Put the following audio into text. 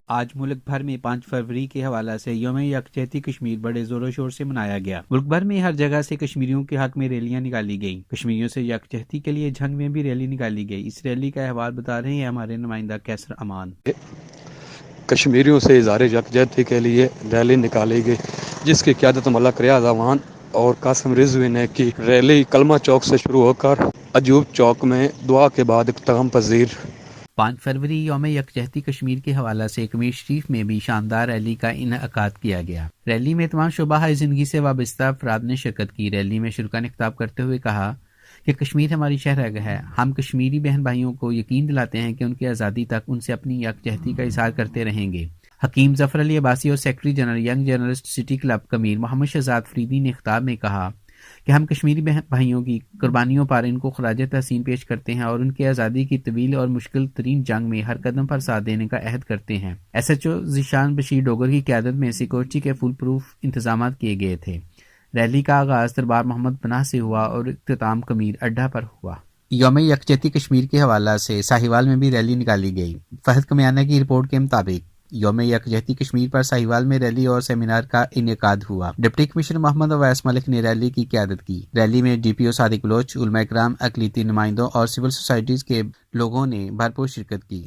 آج ملک بھر میں 5 فروری کے حوالہ سے یوم یکجہتی کشمیر بڑے زور و شور سے منایا گیا۔ ملک بھر میں ہر جگہ سے کشمیریوں کے حق میں ریلیاں نکالی گئیں۔ کشمیریوں سے یکجہتی کے لیے جھنگ میں بھی ریلی نکالی گئی۔ اس ریلی کا احوال بتا رہے ہیں ہمارے نمائندہ کیسر امان۔ کشمیریوں سے اظہار یکجہتی کے لیے ریلی نکالی گئی، جس کی قیادت ملک ریاض امان اور قاسم رضوی نے کی۔ ریلی کلمہ چوک سے شروع ہو کر ایوب چوک میں دعا کے بعد اختتام پذیر۔ 5 فروری یوم یکجہتی کشمیر کے حوالہ سے کمیر شریف میں بھی شاندار ریلی کا انعقاد کیا گیا۔ ریلی میں تمام شعبہ زندگی سے وابستہ افراد نے شرکت کی۔ ریلی میں شرکاء نے خطاب کرتے ہوئے کہا کہ کشمیر ہماری شہرگاہ ہے۔ ہم کشمیری بہن بھائیوں کو یقین دلاتے ہیں کہ ان کی آزادی تک ان سے اپنی یکجہتی کا اظہار کرتے رہیں گے۔ حکیم ظفر علی عباسی اور secretary general young journalist city club کمیر محمد شہزاد فریدی نے خطاب میں کہا کہ ہم کشمیری بھائیوں کی قربانیوں پر ان کو خراج تحسین پیش کرتے ہیں اور ان کی آزادی کی طویل اور مشکل ترین جنگ میں ہر قدم پر ساتھ دینے کا عہد کرتے ہیں۔ S H O Zeeshan Bashir Dogar کی قیادت میں سیکورٹی کے فل پروف انتظامات کیے گئے تھے۔ ریلی کا آغاز دربار محمد پناہ سے ہوا اور اختتام کمیر اڈہ پر ہوا۔ یوم یکجہتی کشمیر کے حوالہ سے ساہیوال میں بھی ریلی نکالی گئی۔ فہد کمیانہ کی رپورٹ کے مطابق یوم یکجہتی کشمیر پر ساہیوال میں ریلی اور سیمینار کا انعقاد ہوا۔ ڈپٹی کمشنر محمد اویس ملک نے ریلی کی قیادت کی۔ ریلی میں ڈی پی او صادق بلوچ، علماء کرام، اقلیتی نمائندوں اور سول سوسائٹیز کے لوگوں نے بھرپور شرکت کی۔